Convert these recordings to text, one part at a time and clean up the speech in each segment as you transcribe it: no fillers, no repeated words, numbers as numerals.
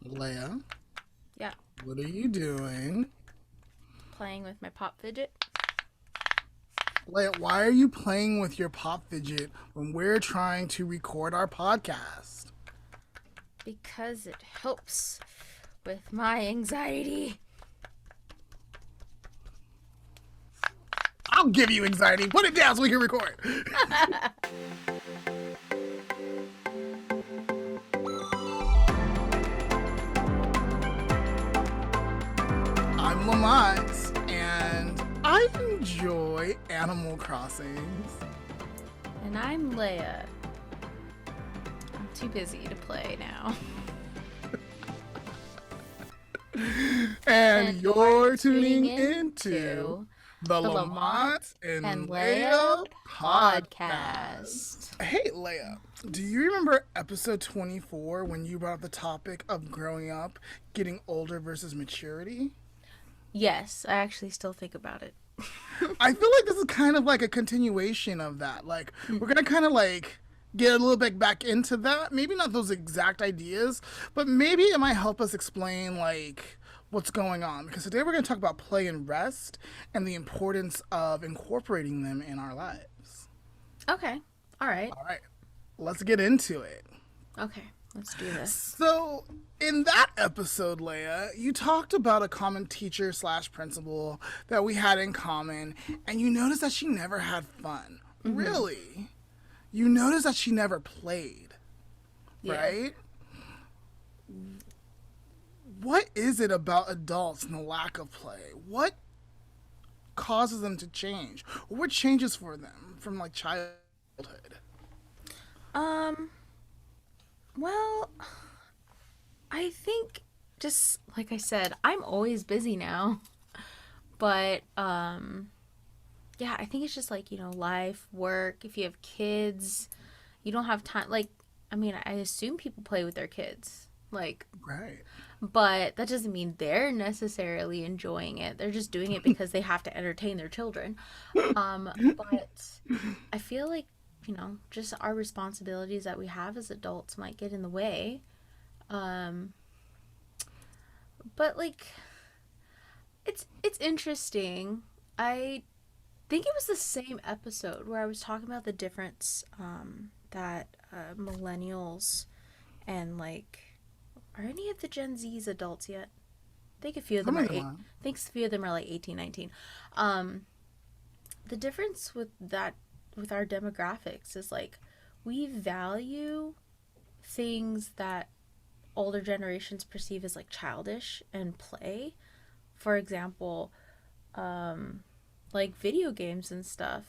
Leah, Yeah, what are you doing? playing with my pop fidget Leah, why are you playing with your pop fidget when we're trying to record our podcast? because it helps with my anxiety. I'll give you anxiety. Put it down so we can record. I'm Lamont, and I enjoy Animal Crossings. And I'm Leia. I'm too busy to play now. And you're tuning into into the the Lamont and and Leia Leah podcast. podcast. Hey, Leah, do you remember episode 24 when you brought up the topic of growing up, getting older versus maturity? Yes, I actually still think about it. I feel like this is kind of like a continuation of that. Like, we're going to kind of like get a little bit back into that. Maybe not those exact ideas, but maybe it might help us explain like what's going on. Because today we're going to talk about play and rest and the importance of incorporating them in our lives. Okay, all right. All right, let's get into it. Okay, let's do this. So, in that episode, Leia, you talked about a common teacher slash principal that we had in common, and you noticed that she never had fun. Mm-hmm. Really? You noticed that she never played, Yeah. right? What is it about adults and the lack of play? What causes them to change? Or what changes for them from like childhood? Well, I think just like I said, I'm always busy now. But yeah, I think it's just like, life, work, if you have kids, you don't have time. Like, I mean, I assume people play with their kids. Like, Right. but that doesn't mean they're necessarily enjoying it. They're just doing it because they have to entertain their children. But I feel like, just our responsibilities that we have as adults might get in the way. But like it's interesting. I think it was the same episode where I was talking about the difference that millennials and like are any of the Gen Zs adults yet? I think a few of them are eight. I think a few of them are like 18, 19. The difference with that with our demographics is like we value things that older generations perceive as like childish and play. For example, like video games and stuff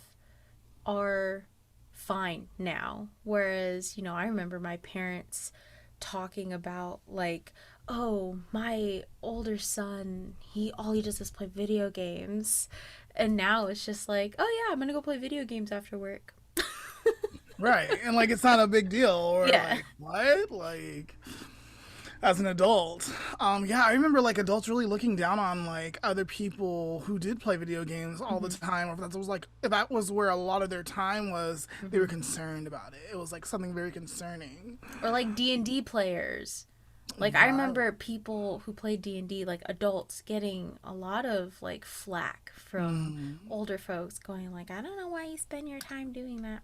are fine now. Whereas, I remember my parents talking about like, oh, my older son, all he does is play video games. And now it's just like, oh yeah, I'm gonna go play video games after work. Right. And like it's not a big deal or Yeah. like what? Like as an adult. Yeah, I remember like adults really looking down on like other people who did play video games all the time. Or if that was where a lot of their time was, they were concerned about it. It was like something very concerning. Or like D&D players. Like I remember people who played D&D, like adults, getting a lot of like flack from older folks, going like, "I don't know why you spend your time doing that."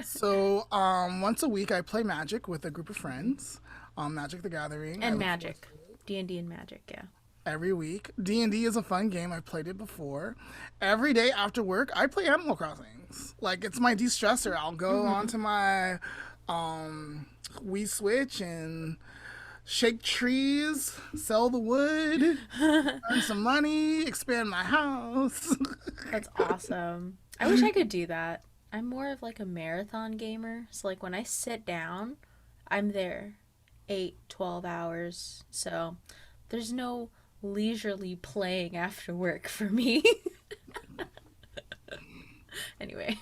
So, once a week I play Magic with a group of friends. Magic the Gathering. And Magic. D&D and Magic, yeah. Every week. D&D is a fun game. I've played it before. Every day after work, I play Animal Crossings. Like, it's my de-stressor. I'll go onto my Wii Switch and shake trees, sell the wood, earn some money, expand my house. That's awesome. I wish I could do that. I'm more of like a marathon gamer. So like when I sit down, I'm there 8, 12 hours. So there's no leisurely playing after work for me. Anyway.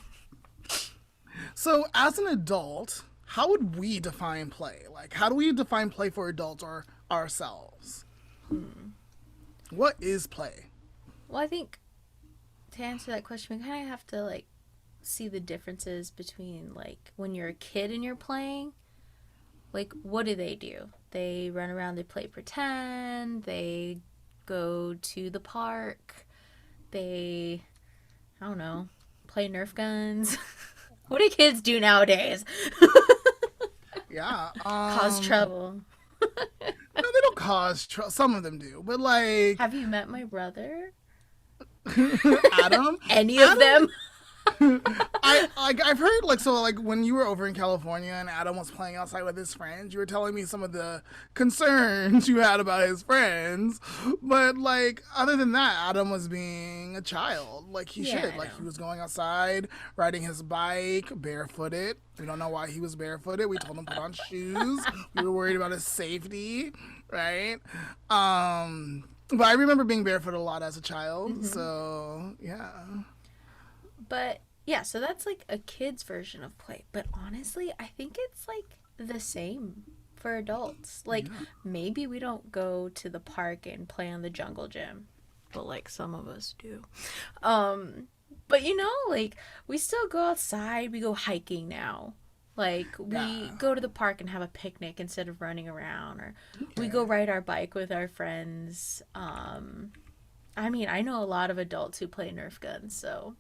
So as an adult, how would we define play? Like, how do we define play for adults or ourselves? What is play? Well, I think to answer that question, we kind of have to like see the differences between like when you're a kid and you're playing Like, what do? They run around, they play pretend, they go to the park, they, I don't know, play Nerf guns. What do kids do nowadays? Yeah. Cause trouble. No, they don't cause trouble. Some of them do, but like Have you met my brother? Adam. Any of them? I've heard like when you were over in California and Adam was playing outside with his friends, you were telling me some of the concerns you had about his friends, but like other than that, Adam was being a child like he Yeah, should. I Like know. he was going outside, riding his bike barefooted. We don't know why he was barefooted. We told him to put on shoes. We were worried about his safety, right? But I remember being barefoot a lot as a child, so yeah. But yeah, so that's like a kid's version of play. But honestly, I think it's like the same for adults. Like maybe we don't go to the park and play on the jungle gym, but like some of us do. But like we still go outside, we go hiking now. Like we go to the park and have a picnic instead of running around, or we go ride our bike with our friends. I mean, I know a lot of adults who play Nerf guns, so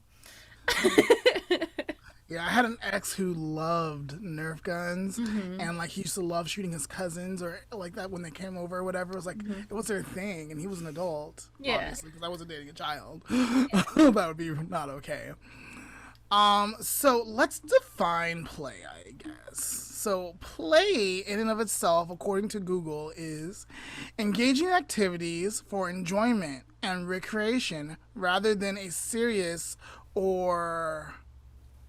Yeah, I had an ex who loved Nerf guns, and like he used to love shooting his cousins or like that when they came over or whatever. It was like it was their thing, and he was an adult, Yeah. obviously, because I wasn't dating a child. That would be not okay. So let's define play, I guess. So play in and of itself, according to Google, is engaging in activities for enjoyment and recreation rather than a serious or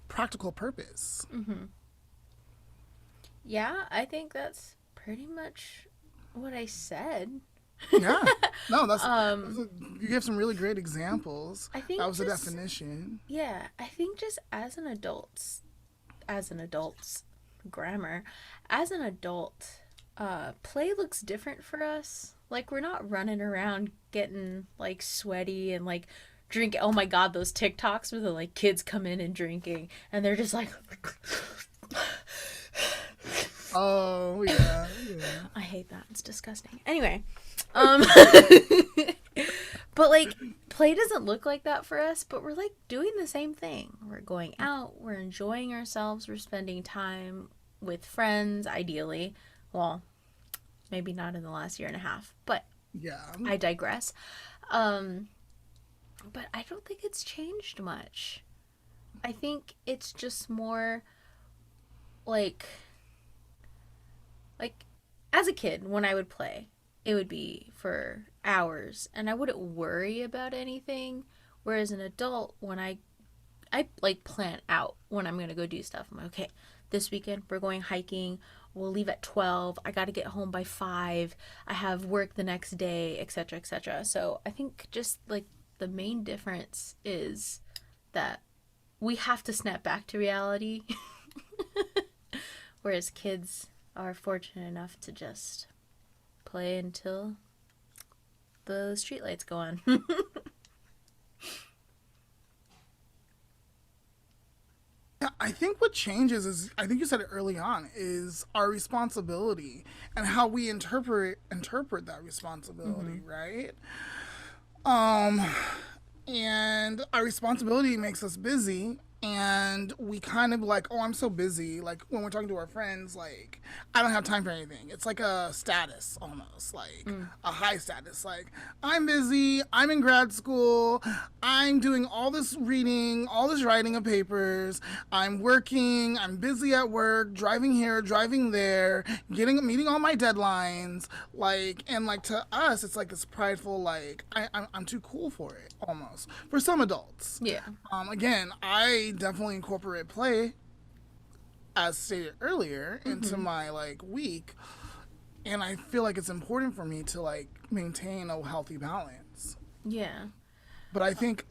practical purpose. yeah, I think that's pretty much what I said. Yeah. No, you gave some really great examples. I think That was the just definition. Yeah, I think just as an adult's grammar, as an adult, play looks different for us. Like we're not running around getting like sweaty and like drink. Oh my God, those TikToks where the like kids come in and drinking and they're just like. Oh, yeah. I hate that. It's disgusting. Anyway, um, but like play doesn't look like that for us, but we're like doing the same thing. We're going out, we're enjoying ourselves, we're spending time with friends, ideally. Well, maybe not in the last year and a half, but Yeah. I digress. But I don't think it's changed much. I think it's just more like as a kid when I would play, it would be for hours and I wouldn't worry about anything. Whereas an adult, when I like plan out when I'm gonna go do stuff. I'm like, okay, this weekend we're going hiking. We'll leave at 12. I got to get home by 5. I have work the next day, etc., etc. So I think just like the main difference is that we have to snap back to reality, whereas kids are fortunate enough to just play until the streetlights go on. Yeah, I think what changes is, I think you said it early on, is our responsibility and how we interpret that responsibility, right? Um, and our responsibility makes us busy, and we kind of like, oh, I'm so busy. Like when we're talking to our friends, like I don't have time for anything. It's like a status almost, like a high status. Like I'm busy. I'm in grad school. I'm doing all this reading, all this writing of papers. I'm working. I'm busy at work, driving here, driving there, meeting all my deadlines. Like and like to us, it's like this prideful, like I'm too cool for it almost for some adults. Yeah. Again, I definitely incorporate play, as stated earlier, into my like week, and I feel like it's important for me to like maintain a healthy balance. Yeah. But I think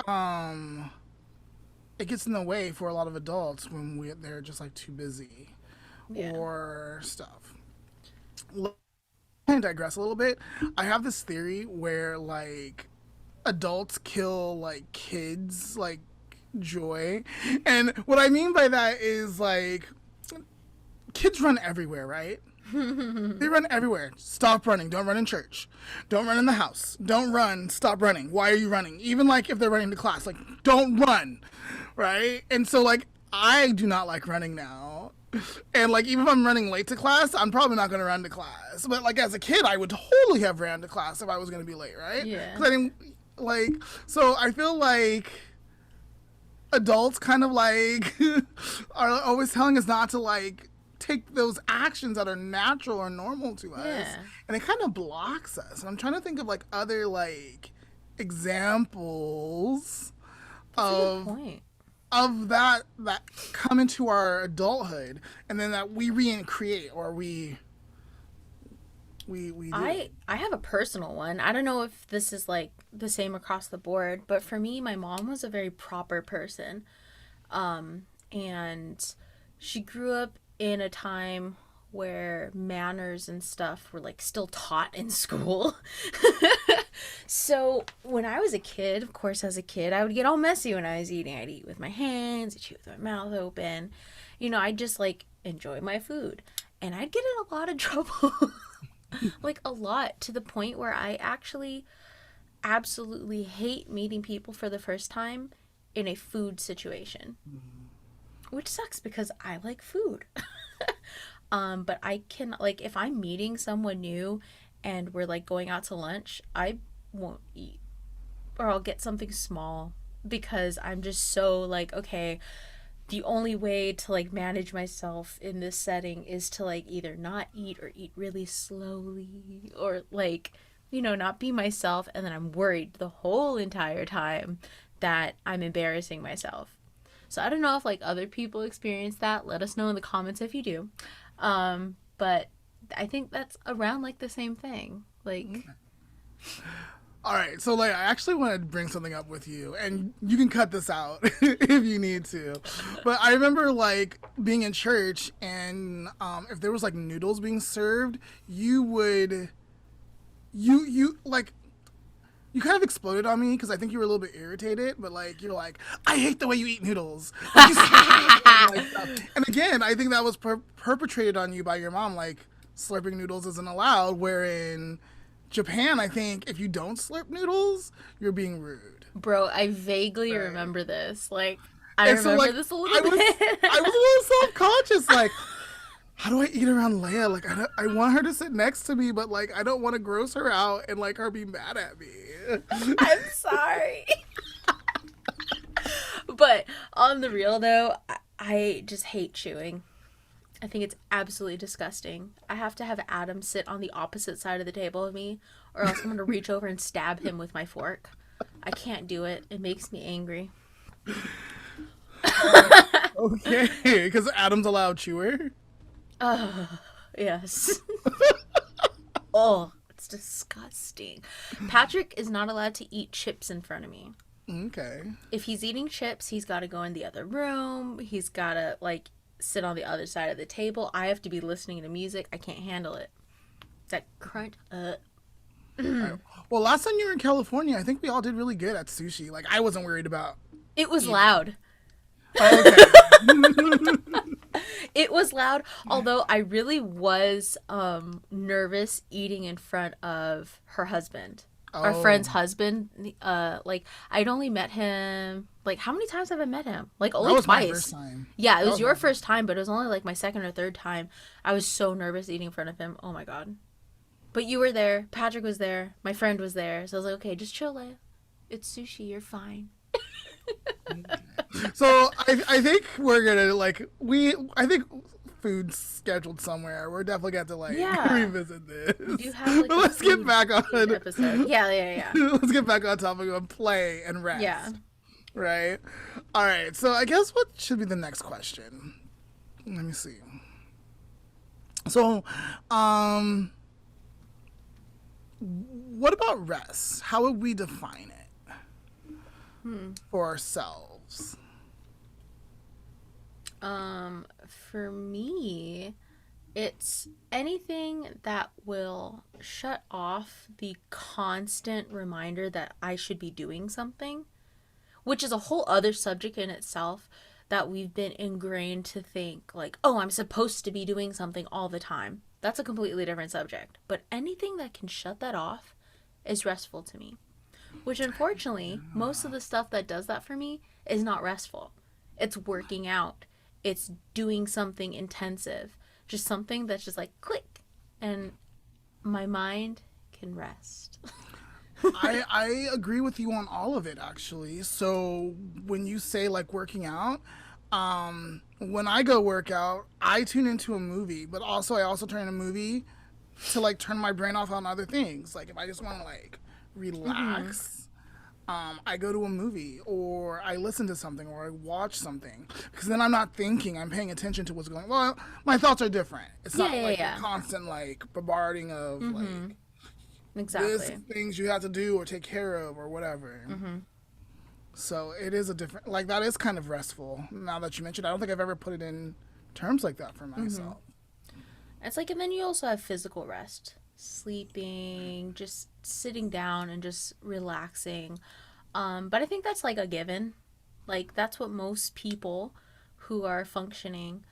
it gets in the way for a lot of adults when they're just like too busy Yeah. or stuff. I digress a little bit. I have this theory where like adults kill like kids like joy, and what I mean by that is like kids run everywhere, right? They run everywhere. Stop running. Don't run in church. Don't run in the house. Don't run. Stop running. Why are you running? Even like if they're running to class, like don't run, right? And so like I do not like running now. And like even if I'm running late to class, I'm probably not going to run to class. But like as a kid, I would totally have ran to class if I was going to be late, right? Yeah. 'Cause I didn't like. So I feel like adults kind of like are always telling us not to like take those actions that are natural or normal to us, Yeah. and it kind of blocks us. And I'm trying to think of like other like examples That's a good of point. that come into our adulthood, and then that we recreate or we do. I have a personal one. I don't know if this is like the same across the board, but for me, my mom was a very proper person. And she grew up in a time where manners and stuff were like still taught in school. So when I was a kid, of course, as a kid, I would get all messy when I was eating. I'd eat with my hands, I'd chew with my mouth open. I'd just like enjoy my food. And I'd get in a lot of trouble. Like a lot, to the point where I actually absolutely hate meeting people for the first time in a food situation. Which sucks because I like food. But I can, like, if I'm meeting someone new and we're like going out to lunch, I won't eat. Or I'll get something small because I'm just so like, okay, the only way to like manage myself in this setting is to like either not eat or eat really slowly or like, not be myself. And then I'm worried the whole entire time that I'm embarrassing myself. So I don't know if like other people experience that. Let us know in the comments if you do. But I think that's around like the same thing. Like, All right, so like I actually want to bring something up with you, and you can cut this out if you need to. But I remember like being in church, and if there was like noodles being served, you would, you like, you kind of exploded on me because I think you were a little bit irritated. But like you're like, I hate the way you eat noodles. Like, like stuff. And again, I think that was perpetrated on you by your mom. Like slurping noodles isn't allowed. Wherein Japan, I think if you don't slurp noodles, you're being rude. bro, I vaguely Right. remember this. Like, I And so, remember like, this a I little was, bit. I was a little self-conscious. Like, how do I eat around Leia? Like, I want her to sit next to me, but like, I don't want to gross her out and like her be mad at me. I'm sorry. But on the real though, I just hate chewing. I think it's absolutely disgusting. I have to have Adam sit on the opposite side of the table of me, or else I'm going to reach over and stab him with my fork. I can't do it. It makes me angry. Okay, because Adam's a loud chewer. Yes. Oh, it's disgusting. Patrick is not allowed to eat chips in front of me. Okay. If he's eating chips, he's got to go in the other room. He's got to, like, sit on the other side of the table. I have to be listening to music. I can't handle it. That crunch. All right. Well, last time you were in California, I think we all did really good at sushi. Like, I wasn't worried about. It was loud. Oh, okay. It was loud, although I really was nervous eating in front of her husband. Our friend's husband. Like, I'd only met him, like, how many times have I met him? Like, That only was my twice. first time. Yeah, it That was was your my first time, but it was only like my second or third time. I was so nervous eating in front of him. Oh my god. But you were there. Patrick was there. My friend was there. So I was like, okay, just chill, Leia. It's sushi. You're fine. So I think we're gonna like I think food's scheduled somewhere. We're definitely gonna have to like Yeah. revisit this. We do have like But a let's get food back on. episode. Yeah. Let's get back on topic of play and rest. Yeah. Right. All right. So I guess what should be the next question? Let me see. So, what about rest? How would we define it for ourselves? For me, it's anything that will shut off the constant reminder that I should be doing something, which is a whole other subject in itself that we've been ingrained to think like, oh, I'm supposed to be doing something all the time. That's a completely different subject. But anything that can shut that off is restful to me. Which unfortunately, most of the stuff that does that for me is not restful. It's working out. It's doing something intensive. Just something that's just like click. And my mind can rest. I agree with you on all of it, actually. So when you say like working out, when I go work out, I tune into a movie, but also I also turn a movie to like turn my brain off on other things. Like if I just want to like relax, I go to a movie or I listen to something or I watch something because then I'm not thinking, I'm paying attention to what's going. Well, my thoughts are different. It's not like a constant like bombarding of like this things you have to do or take care of or whatever. So it is a different, like that is kind of restful. Now that you mentioned, I don't think I've ever put it in terms like that for myself. It's like, and then you also have physical rest, sleeping, just sitting down and just relaxing. But I think that's like a given. Like that's what most people who are functioning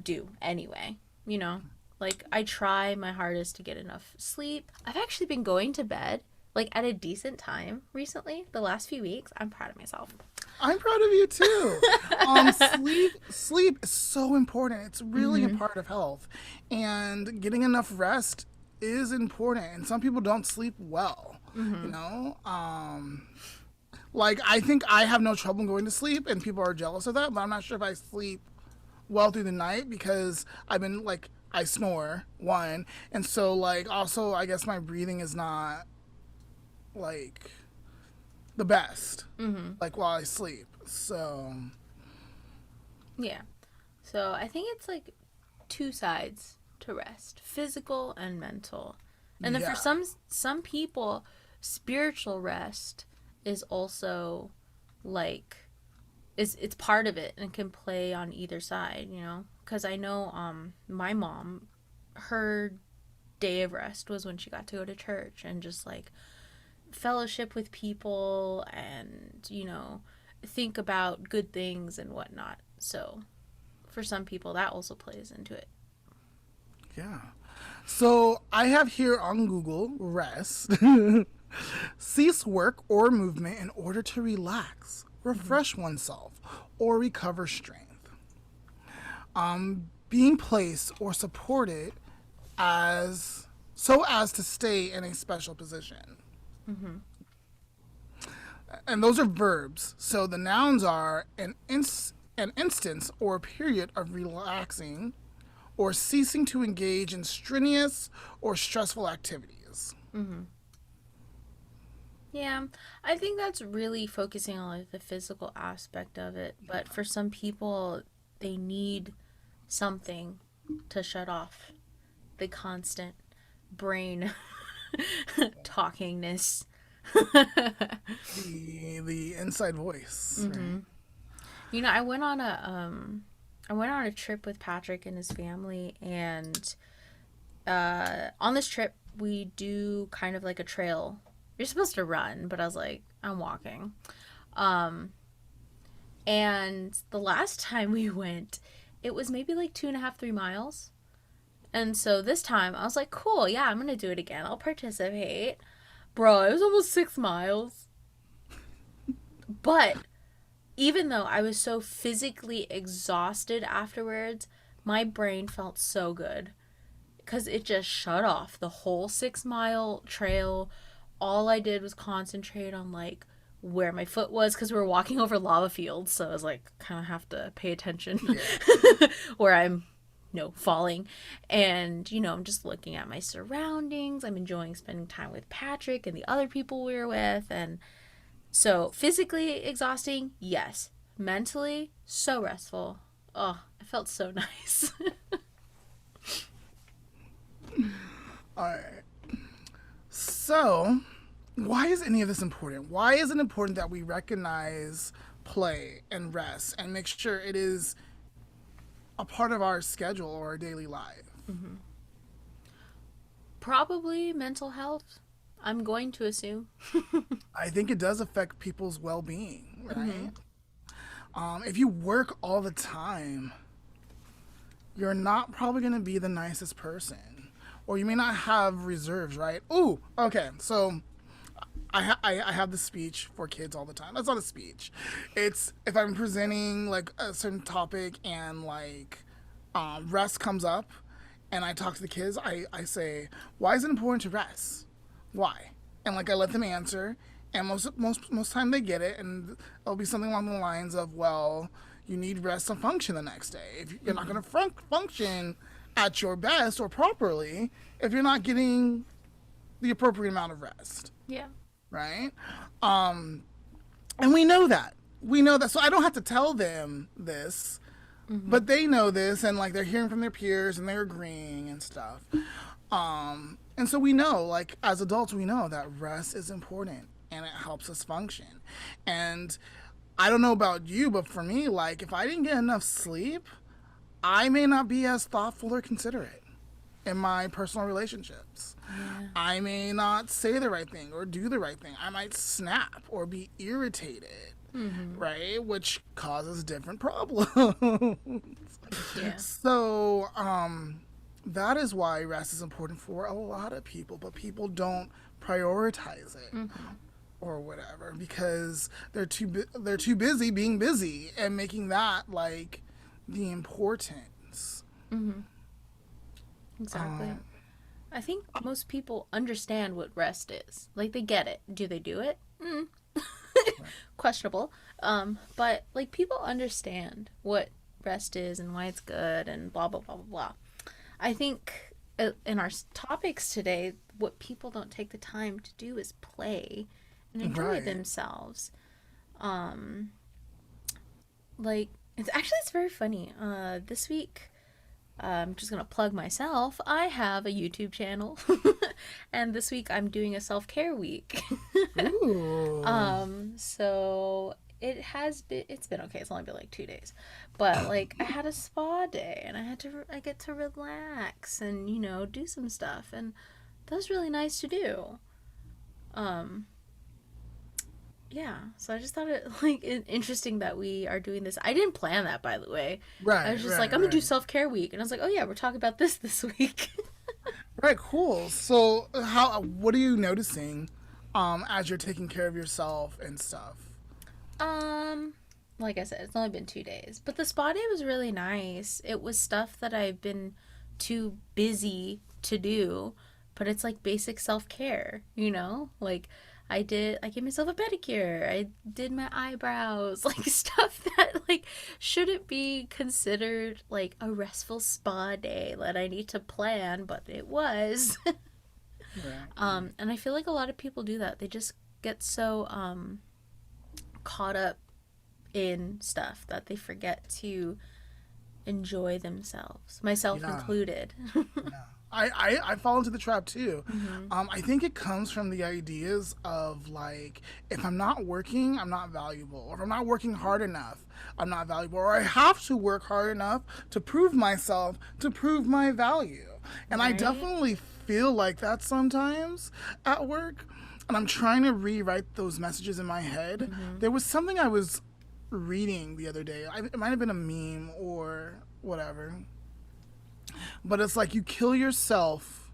do anyway, you know? Like I try my hardest to get enough sleep. I've actually been going to bed like at a decent time recently, the last few weeks. I'm proud of myself. I'm proud of you too. Sleep is so important. It's really a part of health, and getting enough rest is important. And some people don't sleep well. You know, like I think I have no trouble going to sleep, and people are jealous of that. But I'm not sure if I sleep well through the night because I've been like I snore one, and so like also I guess my breathing is not like the best like while I sleep. So yeah, so I think it's like two sides to rest, physical and mental. And then for some people, spiritual rest is also like it's part of it and can play on either side, you know, because I know my mom, her day of rest was when she got to go to church and just like fellowship with people and, you know, think about good things and whatnot. So for some people that also plays into it. Yeah. So I have here on Google rest. Cease work or movement in order to relax, refresh oneself, or recover strength. Being placed or supported as to stay in a special position. And those are verbs. So the nouns are an instance or a period of relaxing or ceasing to engage in strenuous or stressful activities. Yeah, I think that's really focusing on like the physical aspect of it. But for some people, they need something to shut off the constant brain talkingness. The inside voice. Right? You know, I went on a trip with Patrick and his family, and on this trip we do kind of like a trail. You're supposed to run, but I was like, I'm walking. And the last time we went, it was maybe like 2.5, 3 miles. And so this time I was like, cool, yeah, I'm gonna do it again. I'll participate. Bro, it was almost 6 miles. But even though I was so physically exhausted afterwards, my brain felt so good. Because it just shut off the whole 6-mile trail. All I did was concentrate on like where my foot was because we were walking over lava fields. So I was like, kind of have to pay attention where I'm falling. And, you know, I'm just looking at my surroundings. I'm enjoying spending time with Patrick and the other people we were with. And so physically exhausting, yes. Mentally, so restful. Oh, it felt so nice. All right. So, why is any of this important? Why is it important that we recognize play and rest and make sure it is a part of our schedule or our daily life? Probably mental health. I'm going to assume. I think it does affect people's well-being, right? If you work all the time, you're not probably going to be the nicest person. Or you may not have reserves, right? Ooh, okay. So I have this speech for kids all the time. That's not a speech. It's if I'm presenting like a certain topic and like rest comes up and I talk to the kids, I say, why is it important to rest? Why? And like I let them answer, and most time they get it, and it'll be something along the lines of, well, you need rest to function the next day. If you're not going to function at your best or properly if you're not getting the appropriate amount of rest. Yeah. Right? And we know that. We know that. So I don't have to tell them this, but they know this, and like they're hearing from their peers and they're agreeing and stuff. And so we know, like as adults, we know that rest is important and it helps us function. And I don't know about you, but for me, like if I didn't get enough sleep, I may not be as thoughtful or considerate in my personal relationships. Yeah. I may not say the right thing or do the right thing. I might snap or be irritated, right? Which causes different problems. Yeah. So, that is why rest is important for a lot of people, but people don't prioritize it or whatever because they're too busy being busy and making that like the importance. Exactly. I think most people understand what rest is. Like they get it. Do they do it? Questionable. But like people understand what rest is and why it's good and blah blah blah blah blah. I think in our topics today, what people don't take the time to do is play and enjoy themselves. Like it's very funny. This week, I'm just gonna plug myself. I have a YouTube channel, and this week I'm doing a self-care week. Ooh. So it's been okay. It's only been like 2 days, but like I had a spa day and I get to relax and do some stuff, and that was really nice to do. Yeah, so I just thought it like interesting that we are doing this. I didn't plan that, by the way. Right. I was just like, I'm gonna do self-care week, and I was like, oh yeah, we're talking about this week. Right. Cool. So, what are you noticing, as you're taking care of yourself and stuff? Like I said, it's only been 2 days, but the spa day was really nice. It was stuff that I've been too busy to do, but it's like basic self-care, like. I gave myself a pedicure. I did my eyebrows, like stuff that like shouldn't be considered like a restful spa day that I need to plan, but it was. And I feel like a lot of people do that. They just get so caught up in stuff that they forget to enjoy themselves, myself included. I fall into the trap too. I think it comes from the ideas of like, if I'm not working, I'm not valuable. Or if I'm not working hard enough, I'm not valuable. Or I have to work hard enough to prove myself, to prove my value. And I definitely feel like that sometimes at work. And I'm trying to rewrite those messages in my head. There was something I was reading the other day. It might have been a meme or whatever. But it's like you kill yourself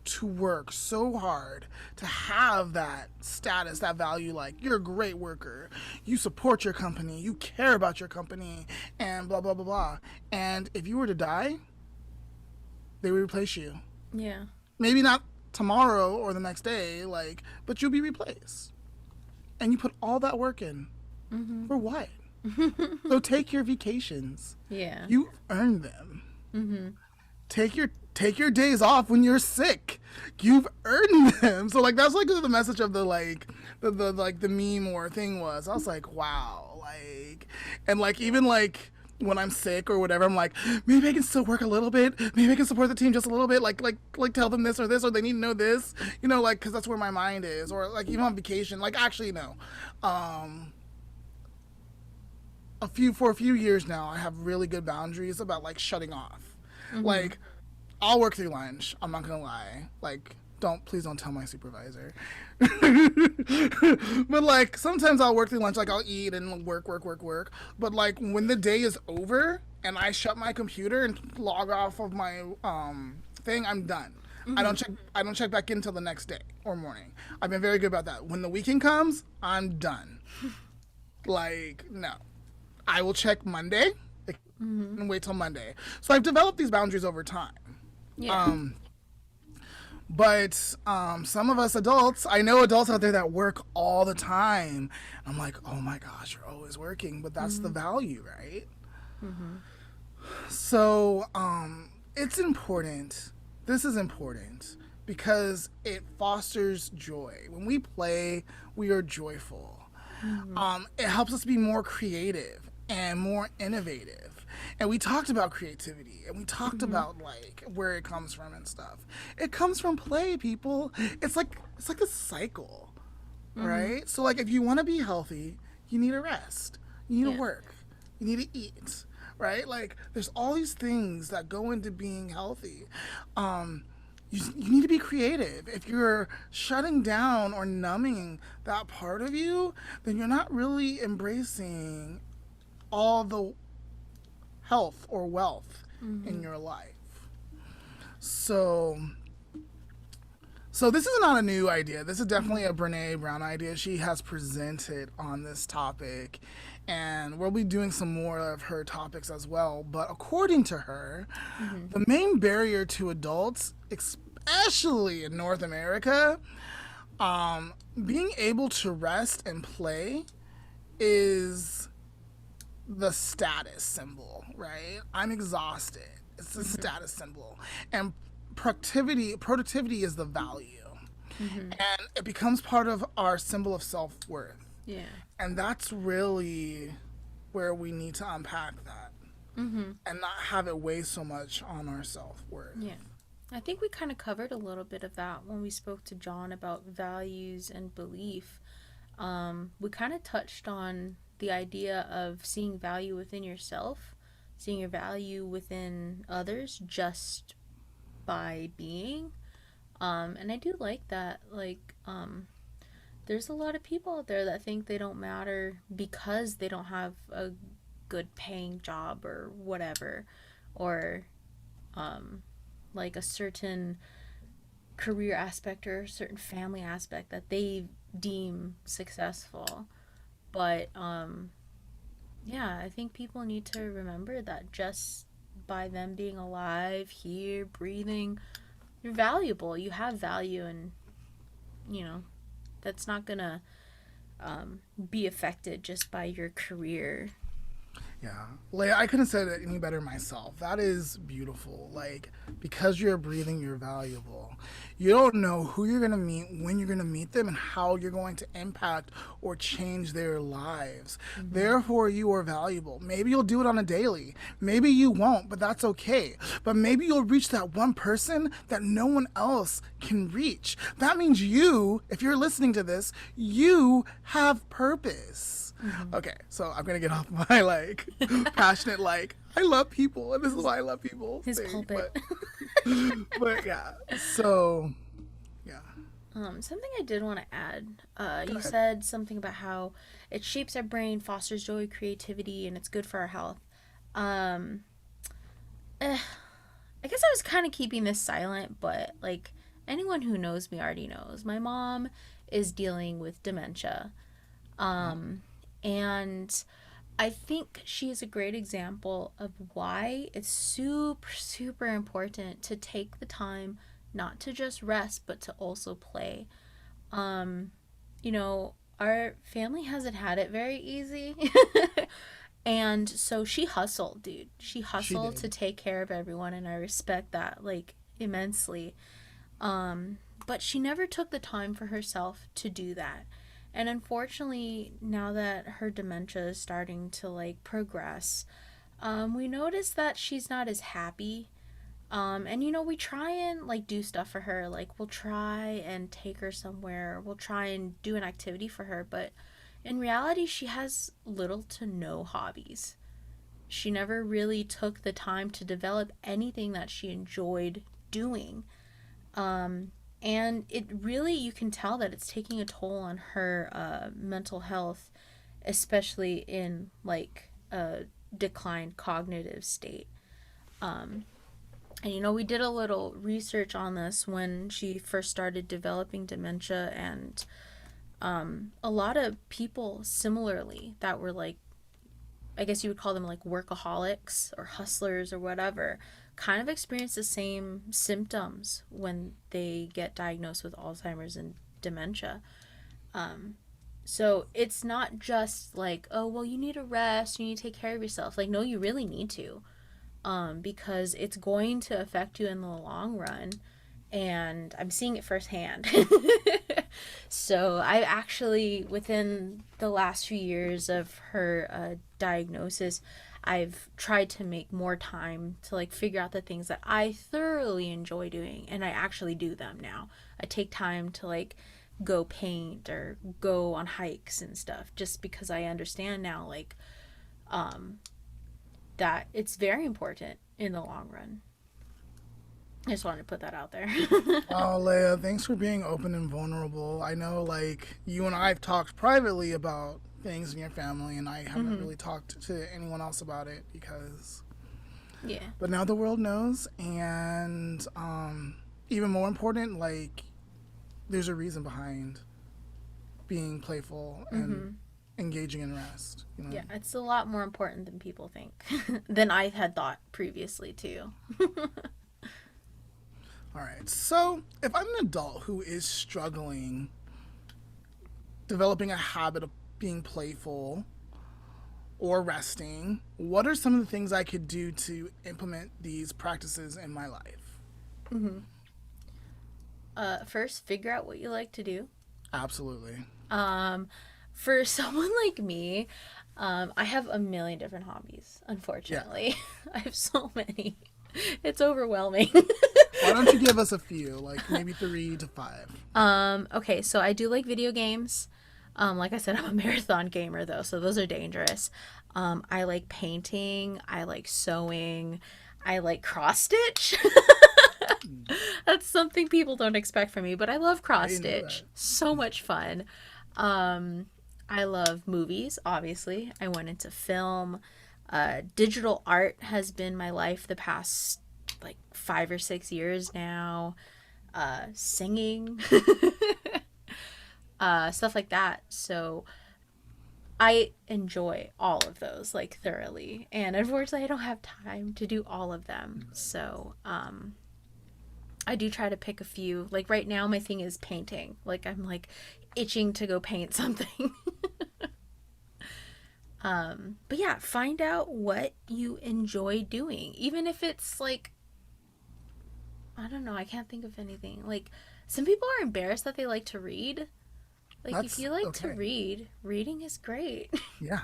to work so hard to have that status, that value, like you're a great worker, you support your company, you care about your company, and blah, blah, blah, blah. And if you were to die, they would replace you. Yeah. Maybe not tomorrow or the next day, like, but you'll be replaced. And you put all that work in. For what? So take your vacations. Yeah. You earn them. Take your days off when you're sick. You've earned them. So like that's like the message of the meme or thing was. I was like, wow, like, and like even like when I'm sick or whatever, I'm like, maybe I can still work a little bit. Maybe I can support the team just a little bit. Like tell them this or they need to know this. Like because that's where my mind is. Or like even on vacation. Like actually no. For a few years now, I have really good boundaries about like shutting off. Like, I'll work through lunch. I'm not gonna lie. Like, Please don't tell my supervisor. But like sometimes I'll work through lunch, like I'll eat and work. But like when the day is over and I shut my computer and log off of my thing, I'm done. I don't check back in until the next day or morning. I've been very good about that. When the weekend comes, I'm done. Like, no. I will check Monday and wait till Monday. So I've developed these boundaries over time. Yeah. But some of us adults, I know adults out there that work all the time. I'm like, oh my gosh, you're always working, but that's the value, right? So it's important. This is important because it fosters joy. When we play, we are joyful. It helps us be more creative and more innovative. And we talked about creativity and we talked about like where it comes from and stuff. It comes from play, people. It's like a cycle, right? So like if you want to be healthy, you need to rest. You need to work. You need to eat, right? Like there's all these things that go into being healthy. You need to be creative. If you're shutting down or numbing that part of you, then you're not really embracing all the health or wealth in your life. So this is not a new idea. This is definitely a Brene Brown idea. She has presented on this topic, and we'll be doing some more of her topics as well. But according to her, the main barrier to adults, especially in North America, being able to rest and play is the status symbol, right? I'm exhausted. It's a status symbol. And productivity is the value. And it becomes part of our symbol of self-worth. Yeah. And that's really where we need to unpack that and not have it weigh so much on our self-worth. Yeah. I think we kind of covered a little bit of that when we spoke to John about values and belief. We kind of touched on the idea of seeing value within yourself, seeing your value within others just by being. And I do like that. Like, there's a lot of people out there that think they don't matter because they don't have a good paying job or whatever, or like a certain career aspect or a certain family aspect that they deem successful. But yeah, I think people need to remember that just by them being alive, here, breathing, you're valuable. You have value, and you know, that's not gonna be affected just by your career. Yeah. Leah, I couldn't have said it any better myself. That is beautiful. Like, because you're breathing, you're valuable. You don't know who you're going to meet, when you're going to meet them, and how you're going to impact or change their lives. Therefore, you are valuable. Maybe you'll do it on a daily. Maybe you won't, but that's okay. But maybe you'll reach that one person that no one else can reach. That means you, if you're listening to this, you have purpose. Okay, so I'm gonna get off my like passionate like I love people and this is why I love people. His pulpit. But yeah, so yeah. Something I did want to add. You ahead. said something about how it shapes our brain, fosters joy, creativity, and it's good for our health. I guess I was kind of keeping this silent, but like anyone who knows me already knows. My mom is dealing with dementia. And I think she is a great example of why it's super, super important to take the time not to just rest, but to also play. You know, our family hasn't had it very easy. And so she hustled, dude. She hustled to take care of everyone, and I respect that, like, immensely. But she never took the time for herself to do that. And unfortunately, now that her dementia is starting to, like, progress, we notice that she's not as happy. And, you know, we try and, like, do stuff for her. Like, we'll try and take her somewhere. We'll try and do an activity for her. But in reality, she has little to no hobbies. She never really took the time to develop anything that she enjoyed doing. And it really, you can tell that it's taking a toll on her mental health, especially in like a declined cognitive state. And we did a little research on this when she first started developing dementia, and a lot of people similarly that were like, I guess you would call them like workaholics or hustlers or whatever, kind of experience the same symptoms when they get diagnosed with Alzheimer's and dementia. So it's not just like, oh, well, you need to rest, you need to take care of yourself. Like, no, you really need to, because it's going to affect you in the long run. And I'm seeing it firsthand. So I actually, within the last few years of her diagnosis, I've tried to make more time to like figure out the things that I thoroughly enjoy doing, and I actually do them now. I take time to like go paint or go on hikes and stuff, just because I understand now like that it's very important in the long run. I just wanted to put that out there. Oh, Leah, thanks for being open and vulnerable. I know, like, you and I have talked privately about things in your family, and I haven't really talked to anyone else about it because... Yeah. But now the world knows, and even more important, like, there's a reason behind being playful and engaging in rest. Yeah, it's a lot more important than people think, than I had thought previously, too. All right, so if I'm an adult who is struggling, developing a habit of being playful or resting, what are some of the things I could do to implement these practices in my life? First, figure out what you like to do. Absolutely. For someone like me, I have a million different hobbies, unfortunately. Yeah. I have so many. It's overwhelming. Why don't you give us a few, like maybe 3 to 5? Okay, so I do like video games. Like I said, I'm a marathon gamer though, so those are dangerous. I like painting. I like sewing. I like cross stitch. That's something people don't expect from me, but I love cross stitch. So much fun. I love movies, obviously. I went into film. Digital art has been my life the past like 5 or 6 years now. Singing. Stuff like that. So I enjoy all of those like thoroughly, and unfortunately I don't have time to do all of them. So I do try to pick a few. Like right now my thing is painting. Like I'm like itching to go paint something. But yeah, find out what you enjoy doing. Even if it's like, I don't know, I can't think of anything. Like some people are embarrassed that they like to read. Like if you like to read, reading is great. Yeah.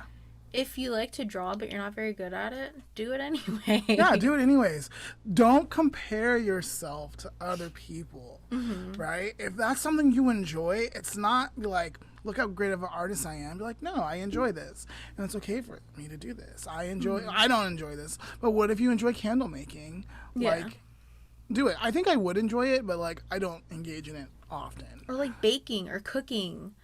If you like to draw but you're not very good at it, do it anyway. Yeah, do it anyways. Don't compare yourself to other people, right? If that's something you enjoy, it's not be like, look how great of an artist I am. Be like, no, I enjoy this. And it's okay for me to do this. I don't enjoy this. But what if you enjoy candle making? Yeah. Like, do it. I think I would enjoy it, but like, I don't engage in it often. Or like baking or cooking.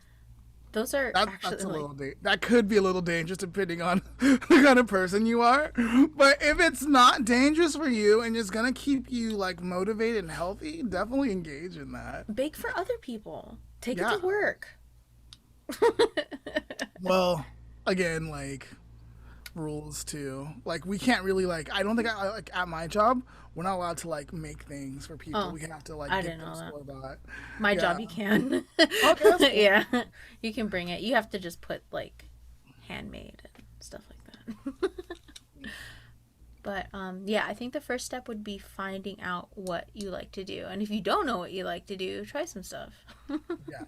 Those are that's a little that could be a little dangerous depending on the kind of person you are. But if it's not dangerous for you and it's gonna keep you like motivated and healthy, definitely engage in that. Bake for other people. Take it to work. Well, again, like rules too. Like we can't really like. I don't think like at my job we're not allowed to like make things for people. Oh, we have to like get them store-bought. My job you can. Okay, cool. Yeah, you can bring it. You have to just put like handmade and stuff like that. But yeah, I think the first step would be finding out what you like to do, and if you don't know what you like to do, try some stuff. Yeah.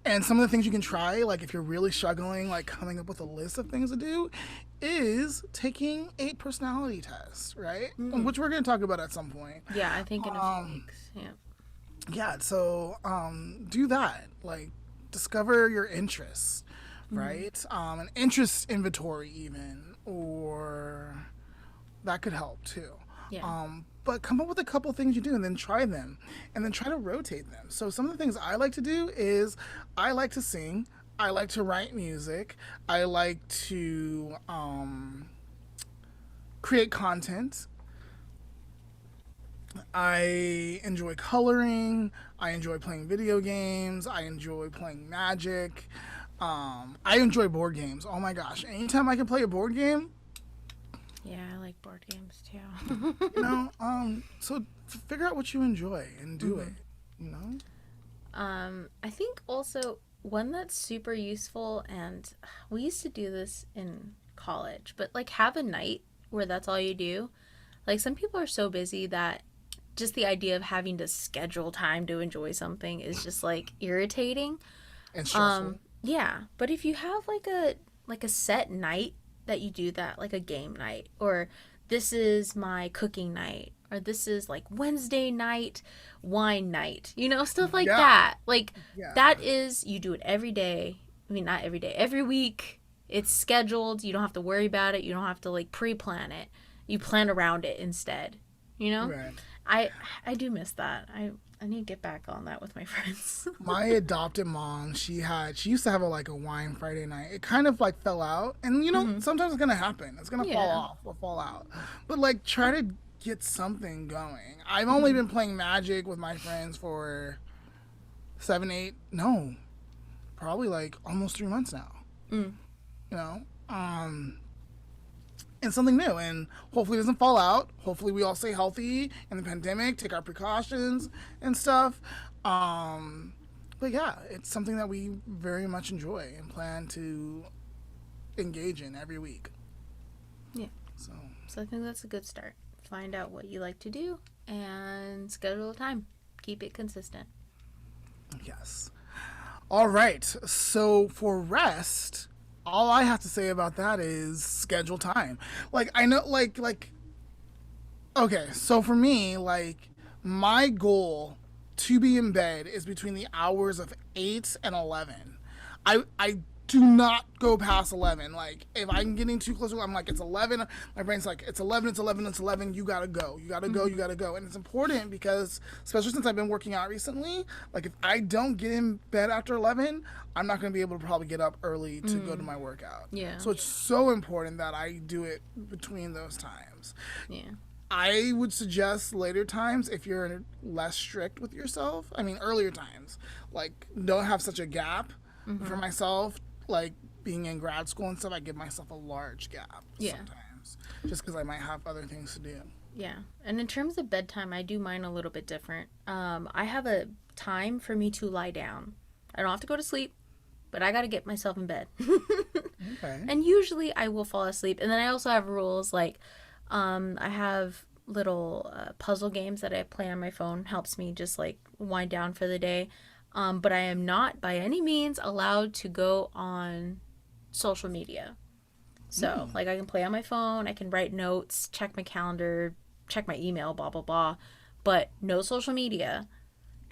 And some of the things you can try, like if you're really struggling, like coming up with a list of things to do, is taking a personality test, right? Which we're going to talk about at some point. Yeah, I think in a few weeks. Yeah. Yeah, so do that. Like, discover your interests, right? An interest inventory even, or that could help too. Yeah. But come up with a couple things you do and then try them and then try to rotate them. So some of the things I like to do is I like to sing. I like to write music. I like to create content. I enjoy coloring. I enjoy playing video games. I enjoy playing Magic. I enjoy board games. Oh my gosh. Anytime I can play a board game, Yeah, I like board games too. so figure out what you enjoy and do it, you know? I think also one that's super useful, and we used to do this in college, but like have a night where that's all you do. Like some people are so busy that just the idea of having to schedule time to enjoy something is just like irritating. And stressful. Yeah, but if you have like a set night that you do that, like a game night, or this is my cooking night, or this is like Wednesday night wine night, stuff like Yeah. that. Like Yeah. that is, you do it every day. I mean, not every day, every week. It's scheduled. You don't have to worry about it. You don't have to like pre-plan it. You plan around it instead. Right. I do miss that. I need to get back on that with my friends. My adopted mom, she used to have a wine Friday night. It kind of like fell out, and sometimes it's gonna happen. It's gonna fall Yeah. off or fall out. But like try to get something going. I've only been playing Magic with my friends for 7, 8, no, probably like almost 3 months now. Mm. You know, and something new, and hopefully it doesn't fall out. Hopefully we all stay healthy in the pandemic, take our precautions and stuff. But yeah, it's something that we very much enjoy and plan to engage in every week. Yeah. So So I think that's a good start. Find out what you like to do and schedule a time. Keep it consistent. yes. All right. So for rest, all I have to say about that is schedule time. Like I know okay, so for me, like my goal to be in bed is between the hours of 8 and 11. I do not go past 11. Like if I'm getting too close to, I'm like, it's 11. My brain's like, it's 11, it's 11, it's 11. You gotta go. You gotta go. You gotta go. And it's important because, especially since I've been working out recently, like if I don't get in bed after 11, I'm not gonna be able to probably get up early to go to my workout. Yeah. So it's so important that I do it between those times. Yeah. I would suggest later times if you're less strict with yourself. I mean, earlier times, like don't have such a gap. For myself, like being in grad school and stuff, I give myself a large gap sometimes, just because I might have other things to do. Yeah. And in terms of bedtime, I do mine a little bit different. I have a time for me to lie down. I don't have to go to sleep, but I got to get myself in bed. Okay. And usually I will fall asleep. And then I also have rules like I have little puzzle games that I play on my phone. Helps me just like wind down for the day. But I am not by any means allowed to go on social media. So like I can play on my phone, I can write notes, check my calendar, check my email, blah, blah, blah. But no social media.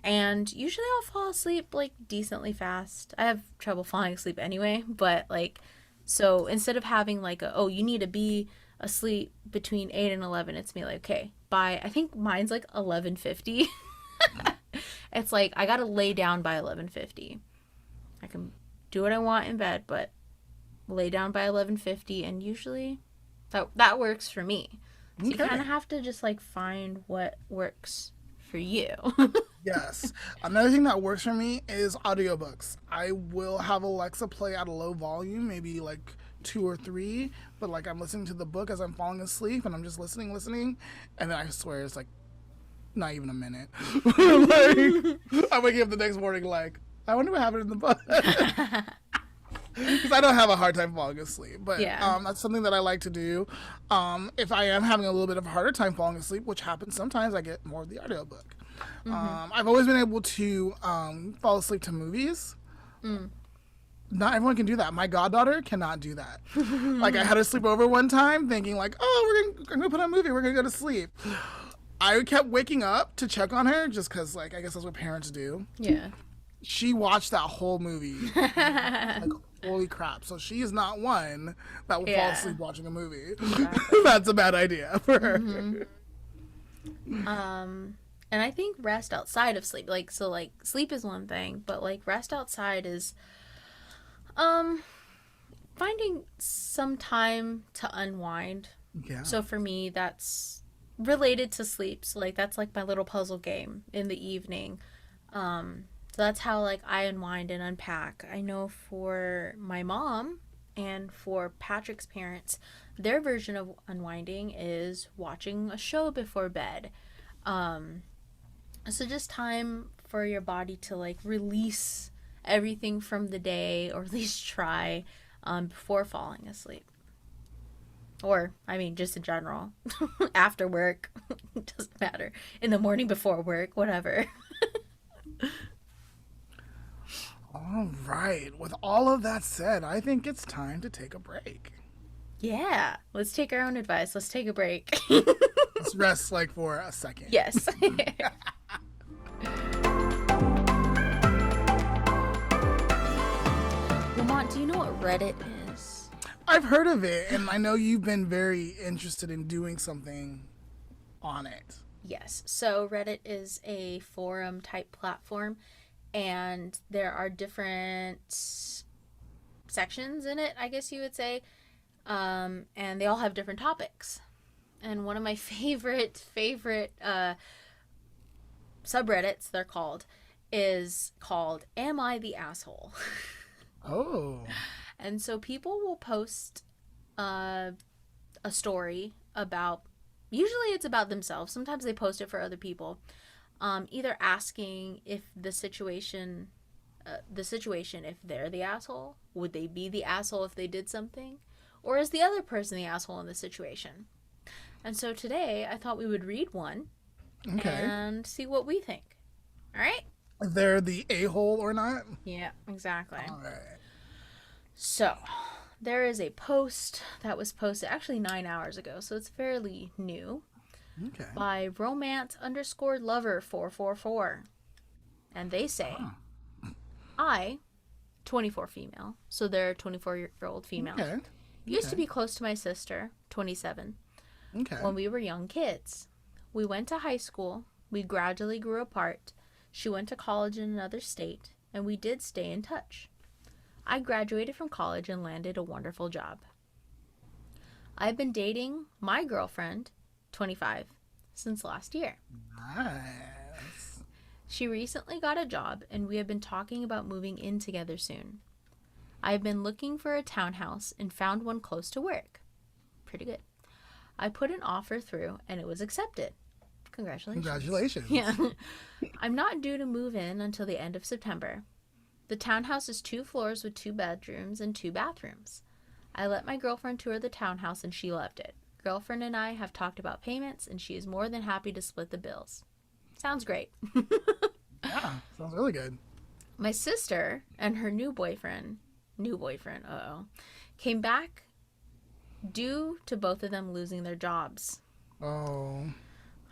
And usually I'll fall asleep like decently fast. I have trouble falling asleep anyway, but like, so instead of having like you need to be asleep between 8 and 11, it's me like, okay, by, I think mine's like 11:50. It's like I gotta lay down by 11:50. I can do what I want in bed, but lay down by 11:50, and usually that works for me. So you kind of have to just like find what works for you. Yes. Another thing that works for me is audiobooks. I will have Alexa play at a low volume, maybe like 2 or 3, but like I'm listening to the book as I'm falling asleep, and I'm just listening, and then I swear it's like not even a minute. Like, I'm waking up the next morning like, I wonder what happened in the book. Because I don't have a hard time falling asleep. But that's something that I like to do. If I am having a little bit of a harder time falling asleep, which happens sometimes, I get more of the audiobook. I've always been able to fall asleep to movies. Not everyone can do that. My goddaughter cannot do that. Like I had her sleep over one time thinking like, oh, we're gonna put on a movie, we're gonna go to sleep. I kept waking up to check on her just because, like, I guess that's what parents do. Yeah. She watched that whole movie. Like, holy crap. So she is not one that will fall asleep watching a movie. Exactly. That's a bad idea for her. And I think rest outside of sleep, like, so, like, sleep is one thing, but, like, rest outside is, um, finding some time to unwind. Yeah. So for me, that's related to sleep. So, like, that's like my little puzzle game in the evening. So that's how, like, I unwind and unpack. I know for my mom and for Patrick's parents, their version of unwinding is watching a show before bed. Um, so just time for your body to, like, release everything from the day, or at least try, before falling asleep. Or, I mean, just in general. After work. Doesn't matter. In the morning before work, whatever. All right. With all of that said, I think it's time to take a break. Yeah. Let's take our own advice. Let's take a break. Let's rest like for a second. Yes. Lamont, do you know what Reddit is? I've heard of it, and I know you've been very interested in doing something on it. Yes. So Reddit is a forum type platform, and there are different sections in it, I guess you would say. And they all have different topics. And one of my favorite subreddits, they're called, is called Am I the Asshole? Oh. And so people will post a story about, usually it's about themselves. Sometimes they post it for other people. Either asking if the situation, if they're the asshole, would they be the asshole if they did something? Or is the other person the asshole in the situation? And so today I thought we would read one and see what we think. All right? If they're the a-hole or not? Yeah, exactly. All right. So, there is a post that was posted actually 9 hours ago, so it's fairly new, Okay. by romance_lover444. And they say, I, 24 female, so they're 24-year-old female, Okay. used to be close to my sister, 27, Okay. when we were young kids. We went to high school, we gradually grew apart, she went to college in another state, and we did stay in touch. I graduated from college and landed a wonderful job. I've been dating my girlfriend, 25, since last year. Nice. She recently got a job, and we have been talking about moving in together soon. I've been looking for a townhouse and found one close to work. Pretty good. I put an offer through, and it was accepted. Congratulations. Congratulations. Yeah. I'm not due to move in until the end of September. The townhouse is 2 floors with 2 bedrooms and 2 bathrooms. I let my girlfriend tour the townhouse and she loved it. Girlfriend and I have talked about payments and she is more than happy to split the bills. Sounds great. Yeah, sounds really good. My sister and her new boyfriend, came back due to both of them losing their jobs. Oh.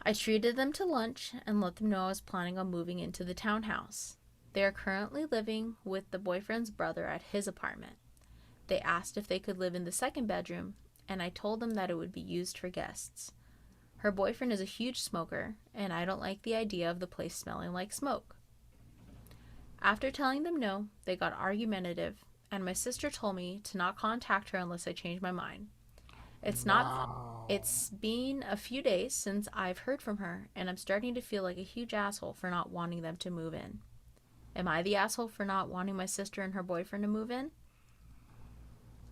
I treated them to lunch and let them know I was planning on moving into the townhouse. They are currently living with the boyfriend's brother at his apartment. They asked if they could live in the second bedroom, and I told them that it would be used for guests. Her boyfriend is a huge smoker, and I don't like the idea of the place smelling like smoke. After telling them no, they got argumentative, and my sister told me to not contact her unless I change my mind. It's been a few days since I've heard from her, and I'm starting to feel like a huge asshole for not wanting them to move in. Am I the asshole for not wanting my sister and her boyfriend to move in?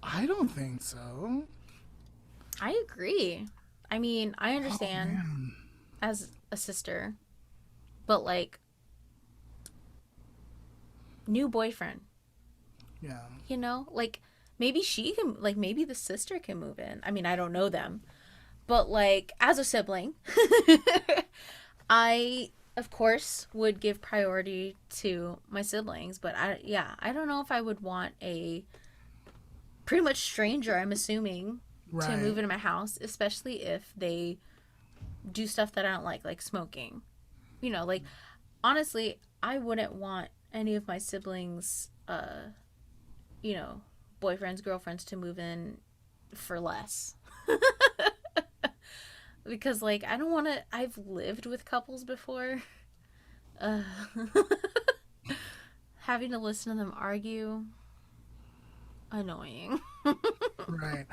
I don't think so. I agree. I mean, I understand as a sister, but, like, new boyfriend. Yeah. You know? Like, maybe she can, like, maybe the sister can move in. I mean, I don't know them. But, like, as a sibling, I, of course, would give priority to my siblings. But, I don't know if I would want a pretty much stranger, I'm assuming, to move into my house, especially if they do stuff that I don't like smoking. You know, like, honestly, I wouldn't want any of my siblings, you know, boyfriends, girlfriends to move in for less. Because, like, I don't want to. I've lived with couples before. Uh, having to listen to them argue, annoying. Right.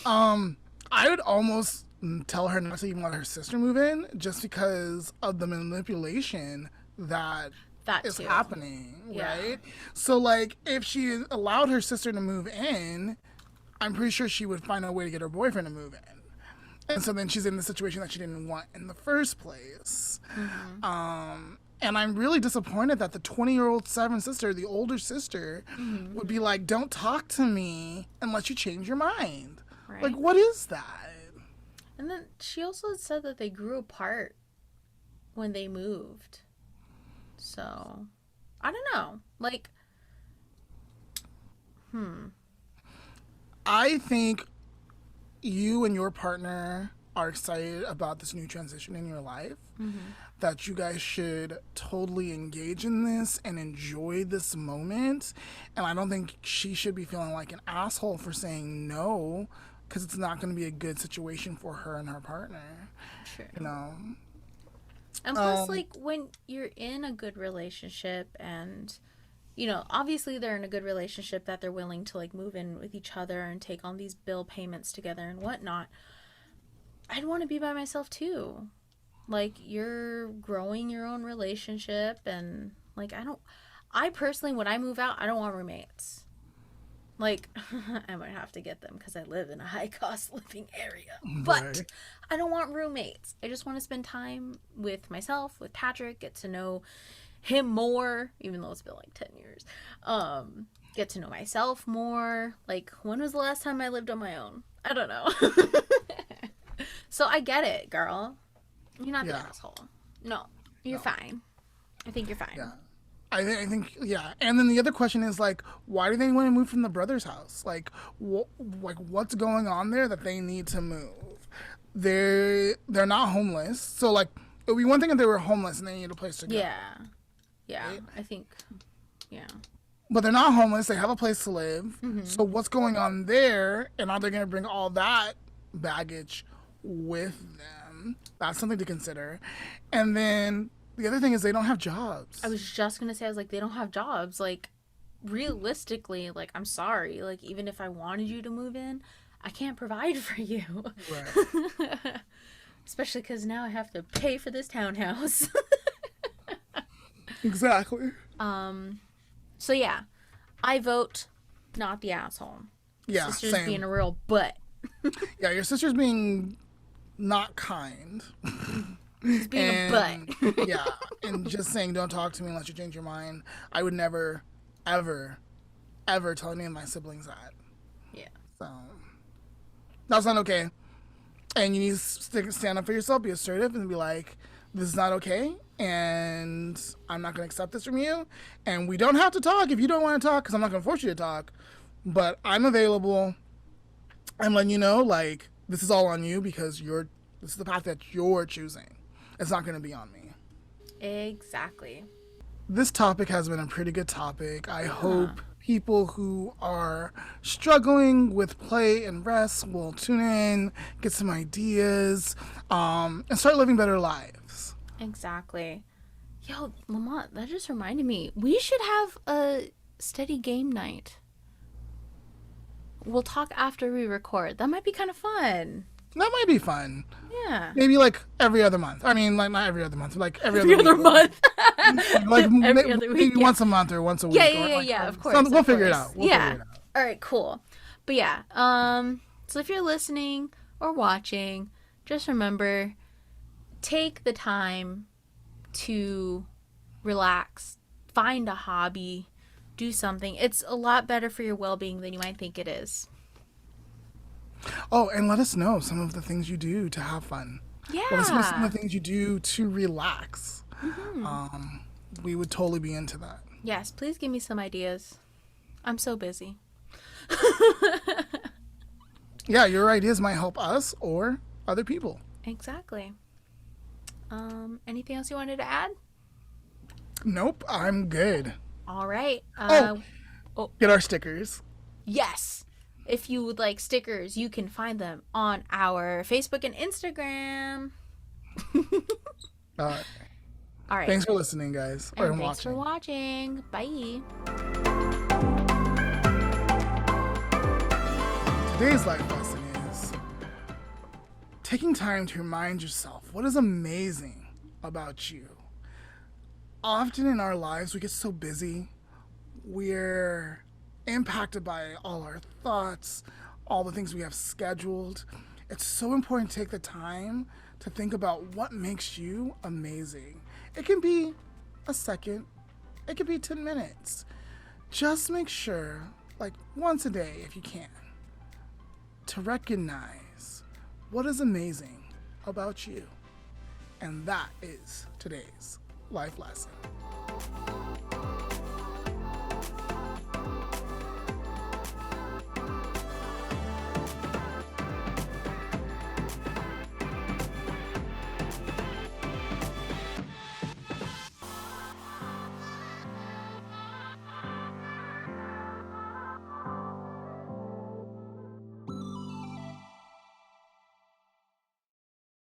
I would almost tell her not to even let her sister move in just because of the manipulation that That is too. happening, Yeah. right? So, like, if she allowed her sister to move in, I'm pretty sure she would find a way to get her boyfriend to move in. And so then she's in the situation that she didn't want in the first place. And I'm really disappointed that the 20-year-old Seven sister, the older sister, would be like, don't talk to me unless you change your mind. Right. Like, what is that? And then she also said that they grew apart when they moved. So, I don't know. Like, I think you and your partner are excited about this new transition in your life, that you guys should totally engage in this and enjoy this moment. And I don't think she should be feeling like an asshole for saying no, because it's not going to be a good situation for her and her partner. Sure. You know? And plus, like, when you're in a good relationship and, you know, obviously they're in a good relationship that they're willing to, like, move in with each other and take on these bill payments together and whatnot, I'd want to be by myself, too. Like, you're growing your own relationship and, like, I personally, when I move out, I don't want roommates. Like, I might have to get them because I live in a high-cost living area. But Right. I don't want roommates. I just want to spend time with myself, with Patrick, get to know him more, even though it's been like 10 years. Get to know myself more. Like, when was the last time I lived on my own? I don't know. So I get it, girl. You're not the Yeah. asshole. No, you're fine. I think you're fine. Yeah. I think, yeah. And then the other question is, like, why do they want to move from the brother's house? Like, what's going on there that they need to move? They're not homeless. So, like, it would be one thing if they were homeless and they needed a place to go. Yeah. Yeah, Right? I think, yeah. But they're not homeless. They have a place to live. So what's going on there? And are they going to bring all that baggage with them? That's something to consider. And then the other thing is they don't have jobs. I was just going to say, I was like, they don't have jobs. Like, realistically, like, I'm sorry. Like, even if I wanted you to move in, I can't provide for you. Right. Especially because now I have to pay for this townhouse. Exactly. So, yeah. I vote not the asshole. Yeah, Sister's same. being a real butt. Yeah, your sister's being not kind. She's being a butt. Yeah, and just saying don't talk to me unless you change your mind. I would never, ever, ever tell any of my siblings that. Yeah. So that's not okay. And you need to stand up for yourself, be assertive, and be like, this is not okay, and I'm not going to accept this from you. And we don't have to talk if you don't want to talk, because I'm not going to force you to talk. But I'm available. I'm letting you know, like, this is all on you because this is the path that you're choosing. It's not going to be on me. Exactly. This topic has been a pretty good topic. I hope people who are struggling with play and rest will tune in, get some ideas, and start living better lives. Exactly. Yo, Lamont, that just reminded me. We should have a steady game night. We'll talk after we record. That might be kind of fun. That might be fun. Yeah. Maybe like every other month. I mean, like not every other month, like every Every other other week. month. Like Every maybe other week, yeah. once a month or once a week. Yeah, of course. We'll of figure it course. out. We'll Yeah. figure it out. All right, cool. But yeah, so if you're listening or watching, just remember, take the time to relax, find a hobby, do something. It's a lot better for your well-being than you might think it is. Oh, and let us know some of the things you do to have fun. Yeah. Let us know some of the things you do to relax. We would totally be into that. Yes, please give me some ideas. I'm so busy. Yeah, your ideas might help us or other people. Exactly. Anything else you wanted to add? Nope, I'm good. All right. Get our stickers. Yes. If you would like stickers, you can find them on our Facebook and Instagram. All right. All right. Thanks for listening, guys. And thanks for watching. Bye. Today's life lesson is taking time to remind yourself what is amazing about you. Often in our lives, we get so busy. We're impacted by all our thoughts, all the things we have scheduled. It's so important to take the time to think about what makes you amazing. It can be a second, it could be 10 minutes. Just make sure, like once a day if you can, to recognize what is amazing about you. And that is today's life lesson.